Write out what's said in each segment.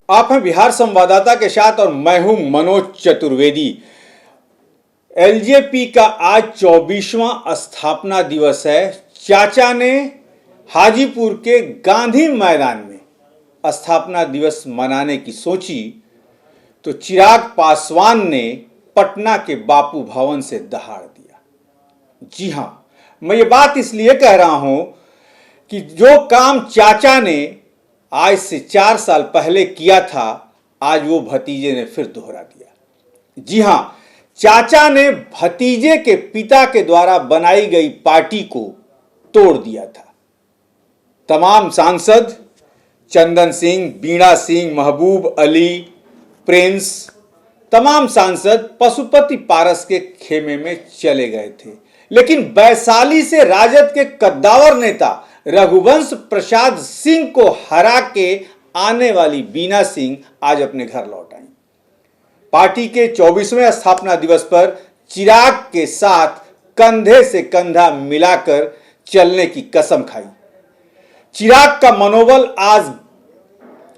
आप हैं बिहार संवाददाता के साथ और मैं हूं मनोज चतुर्वेदी। एलजेपी का आज 24वां स्थापना दिवस है। चाचा ने हाजीपुर के गांधी मैदान में स्थापना दिवस मनाने की सोची तो चिराग पासवान ने पटना के बापू भवन से दहाड़ दिया। जी हां, मैं ये बात इसलिए कह रहा हूं कि जो काम चाचा ने आज से 4 साल पहले किया था, आज वो भतीजे ने फिर दोहरा दिया। जी हां, चाचा ने भतीजे के पिता के द्वारा बनाई गई पार्टी को तोड़ दिया था। तमाम सांसद चंदन सिंह, बीणा सिंह, महबूब अली, प्रिंस, तमाम सांसद पशुपति पारस के खेमे में चले गए थे, लेकिन वैशाली से राजद के कद्दावर नेता रघुवंश प्रसाद सिंह को हरा के आने वाली बीना सिंह आज अपने घर लौट आई। पार्टी के 24वें स्थापना दिवस पर चिराग के साथ कंधे से कंधा मिलाकर चलने की कसम खाई। चिराग का मनोबल आज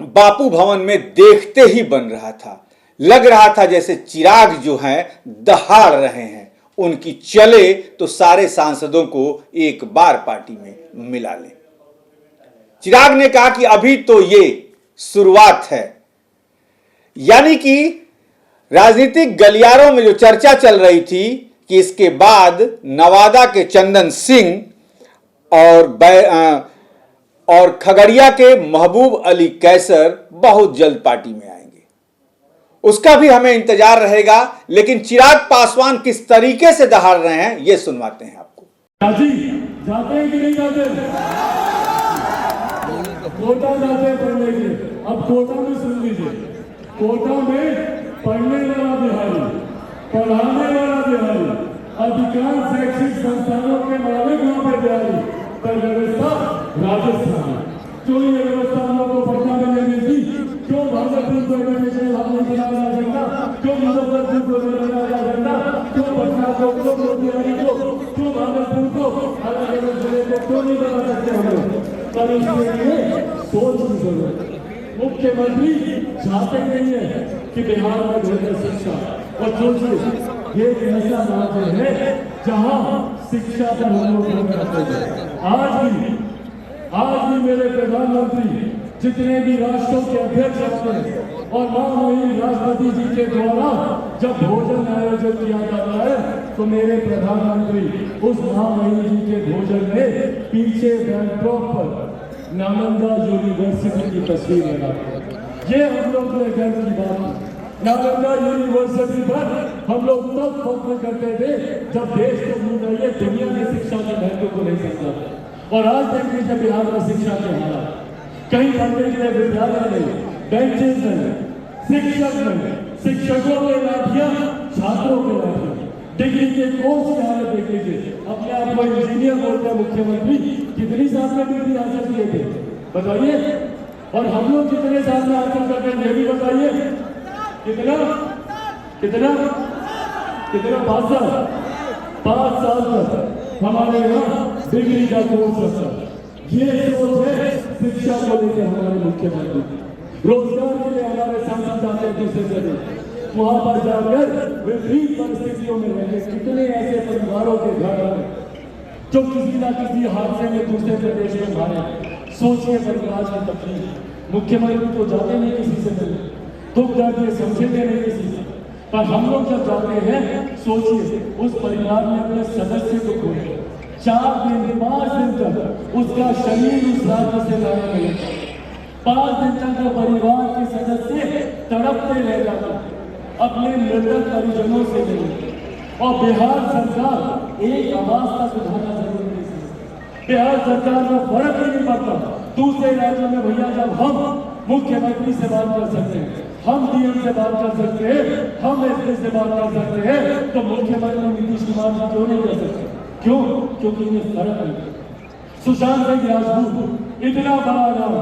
बापू भवन में देखते ही बन रहा था। लग रहा था जैसे चिराग जो हैं दहाड़ रहे हैं, उनकी चले तो सारे सांसदों को एक बार पार्टी में मिला ले। चिराग ने कहा कि अभी तो ये शुरुआत है, यानी कि राजनीतिक गलियारों में जो चर्चा चल रही थी कि इसके बाद नवादा के चंदन सिंह और खगड़िया के महबूब अली कैसर बहुत जल्द पार्टी में आएंगे, उसका भी हमें इंतजार रहेगा। लेकिन चिराग पासवान किस तरीके से दहाड़ रहे हैं ये सुनवाते हैं आपको। जाते हैं कि नहीं जाते? कोटा जाते हैं पढ़ने के। अब कोटा में सुन लीजिए, कोटा में पढ़ने वाला बिहारी, पढ़ाने वाला बिहारी, अधिकांश शैक्षिक संस्थानों के मालिक वहां पे बिहारी, पर व्यवस्था राजस्थान। क्यों ये व्यवस्था हम लोग को पटना में नहीं मिलती? क्यों भागलपुर को एडमिशन हम नहीं बनाया जा सकता? क्यों मुजफ्फरपुर को नहीं बनाया जा सकता? क्यों पटना को, क्यों मोतिहारी को, क्यों भागलपुर को, अलग अलग जिले को क्यों नहीं बना सकते हम लोग? पर इसके लिए सोच की जरूरत है। मुख्यमंत्री चाहते नहीं है कि बिहार में बेहतर शिक्षा, और सोचिए ये एक ऐसा राज्य है जहां शिक्षा पर हम लोग करते हैं। आज भी मेरे प्रधानमंत्री जितने भी राष्ट्रों के अध्यक्ष होते हैं और माननीय राष्ट्रपति जी के द्वारा जब भोजन आयोजित किया जाता है तो मेरे प्रधानमंत्री उस महामहिम जी के भोजन में पीछे बैकड्रॉप पर नालंदा यूनिवर्सिटी की तस्वीर लगाते हैं। ये हम लोग के गर्व की बात है। नालंदा यूनिवर्सिटी पर हम लोग तब फख्र करते थे जब देश को भूल रही है, दुनिया में शिक्षा के महत्व को नहीं समझा। और आज तक जब बिहार में शिक्षा के हालात, कहीं पढ़ने के लिए विद्यालय नहीं, बेंचेस नहीं, शिक्षक नहीं, शिक्षकों के लाठियां, छात्रों के लाठियां, डिग्री के कोर्स की हालत देख लीजिए। अपने आप को इंजीनियर बोलते हैं मुख्यमंत्री, कितनी साल में डिग्री हासिल किए थे बताइए? और हम लोग कितने साल में हासिल करते हैं ये भी बताइए? कितना कितना कितना? 5 साल तक हमारे यहाँ डिग्री का कोर्स होता है। ये सोच है शिक्षा को लेकर हमारे मुख्यमंत्री। रोजगार के लिए हमारे सांसद जाते हैं दूसरे जगह, वहां पर जाकर विपरीत परिस्थितियों में रहते कितने ऐसे परिवारों के घर हैं जो किसी न किसी हादसे में दूसरे प्रदेश में मारे। सोचिए परिवार की तकलीफ। मुख्यमंत्री तो जाते नहीं किसी से मिले, दुख दर्द ये समझेंगे नहीं किसी से, पर हम लोग जब जाते हैं सोचिए उस परिवार में अपने सदस्य को खोए 4 दिन 5 दिन तक उसका शरीर उस राज्य से लाने में 5 दिन तक वो परिवार के सदस्य तड़पते रह जाते अपने मृतक परिजनों से मिले। और बिहार सरकार एक आवाज तक उठाना जरूरी नहीं। बिहार सरकार को फर्क ही नहीं पड़ता। दूसरे राज्यों में भैया जब हम मुख्यमंत्री से बात कर सकते हैं, हम डीएम से बात कर सकते हैं, हम एसपी से बात कर सकते हैं, तो मुख्यमंत्री नीतीश कुमार जी क्यों नहीं कर सकते? क्यों? क्योंकि इन्हें फर्क नहीं। सुशांत सिंह राजपूत इतना बड़ा नाम,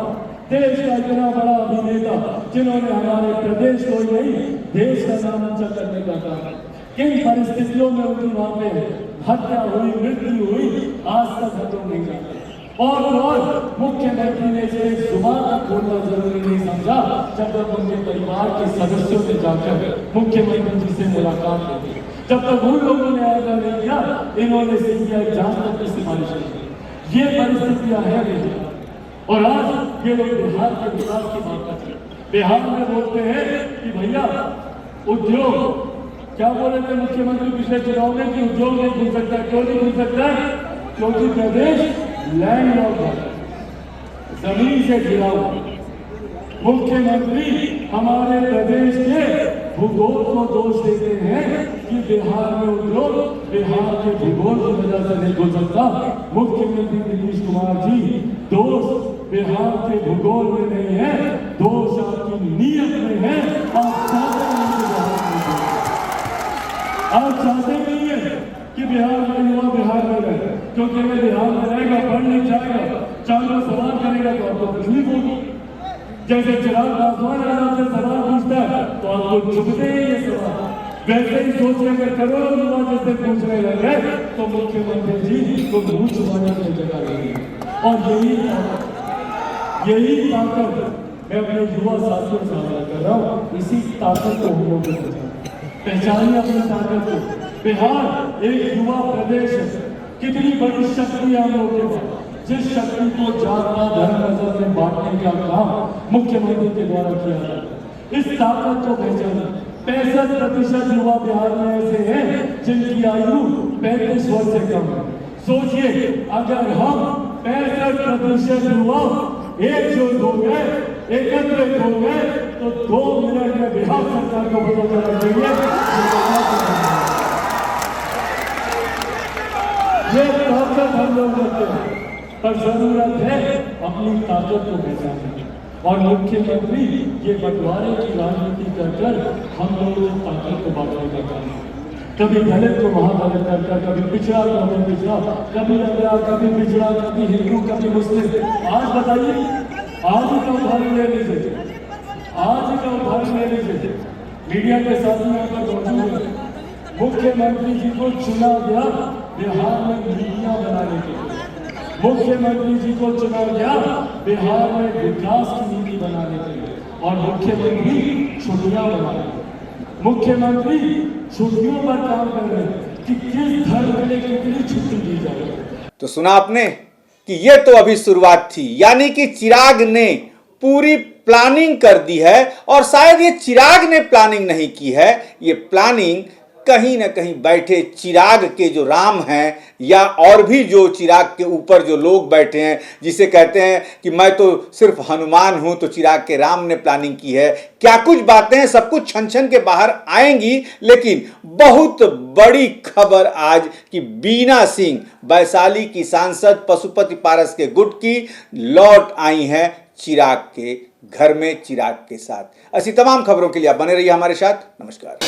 देश का इतना बड़ा अभिनेता जिन्होंने हमारे प्रदेश को नहीं देश का नाम ऊंचा करने का काम, किन परिस्थितियों में उनकी वहां पे हत्या हुई, मृत्यु हुई, आज तक हम लोग नहीं जानते। और मुख्यमंत्री ने इसे जुबान तक खोलना जरूरी नहीं समझा जब तक उनके परिवार के सदस्यों ने जाकर मुख्यमंत्री जी से मुलाकात की। जब तक उन लोगों ने ऐसा नहीं किया, इन्होंने सीबीआई जांच तक की सिफारिश की। ये परिस्थितियां हैं बिहार। और आज ये लोग बिहार के विकास की बात करते हैं। बिहार में बोलते हैं कि भैया उद्योग, क्या बोले थे मुख्यमंत्री पिछले चुनाव में कि उद्योग नहीं खुल सकता। क्यों नहीं खुल सकता? क्योंकि प्रदेश लैंडलॉक है, जमीन से घिरा हुआ। मुख्यमंत्री हमारे प्रदेश के भूगोल को दोष देते हैं कि बिहार में उद्योग बिहार के भूगोल की वजह से नहीं खुल सकता। मुख्यमंत्री नीतीश कुमार जी, दोष बिहार के भूगोल में नहीं है, दोष आपकी नीयत में है। आप चाहते नहीं है कि बिहार में युवा बिहार में रहे, क्योंकि अगर बिहार में रहेगा, पढ़ नहीं जाएगा, चार लोग सवाल करेगा तो आपको तकलीफ होगी। जैसे चिराग पासवान आपसे सवाल पूछता है तो आपको चुभते हैं ये सवाल। वैसे ही सोच अगर करोड़ों युवा जैसे पूछने लगे तो मुख्यमंत्री जी को मुंह छुपाने की जगह नहीं। और यही ताकत मैं अपने युवा साथियों से साझा कर रहा हूँ। इसी ताकत को हम लोग पहचानिए अपनी ताकत को। बिहार एक युवा प्रदेश है, कितनी बड़ी शक्ति है हम लोगों के पास। जिस शक्ति को जातना धर्म नजर में बांटने का काम मुख्यमंत्री के द्वारा किया जाता है, इस ताकत को पहचाना। 65% युवा बिहार में ऐसे हैं जिनकी आयु 35 वर्ष से कम है। सोचिए, अगर हम 65% युवा एकजुट हो गए, एकत्रित हो गए, तो 2 मिनट में बिहार सरकार को बदल देना चाहिए। ये ताकत हम लोग रखते हैं, पर जरूरत है अपनी ताकत को पहचानने। और मुख्यमंत्री ये बंटवारे की राजनीति कर हम लोगों की ताकत को बांटने का काम। कभी दलित को महादलित करता, कभी पिछड़ा को हमें पिछड़ा, कभी लंगड़ा, कभी पिछड़ा, कभी हिंदू, कभी मुस्लिम। आज बताइए, आज ही का उदाहरण ले लीजिए, आज ही का उदाहरण ले लीजिए। मीडिया के साथ में आकर मौजूद है, मुख्यमंत्री जी को चुना गया बिहार में नीतियां बनाने के लिए। मुख्यमंत्री जी को चुना गया बिहार में विकास की नीति बनाने के लिए। और मुख्यमंत्री छुट्टियां बना रहे हैं, मुख्यमंत्री छुट्टियों पर काम कर रहे हैं कि किस धर्म के लिए कितनी छुट्टी दी जाए। तो सुना आपने कि ये तो अभी शुरुआत थी, यानी कि चिराग ने पूरी प्लानिंग कर दी है। और शायद ये चिराग ने प्लानिंग नहीं की है, ये प्लानिंग कहीं ना कहीं बैठे चिराग के जो राम हैं, या और भी जो चिराग के ऊपर जो लोग बैठे हैं, जिसे कहते हैं कि मैं तो सिर्फ हनुमान हूं, तो चिराग के राम ने प्लानिंग की है। क्या कुछ बातें हैं, सब कुछ छन छन के बाहर आएंगी। लेकिन बहुत बड़ी खबर आज कि बीना सिंह, वैशाली की सांसद, पशुपति पारस के गुट की, लौट आई हैं चिराग के घर में, चिराग के साथ। ऐसी तमाम खबरों के लिए आप बने रहिए हमारे साथ। नमस्कार।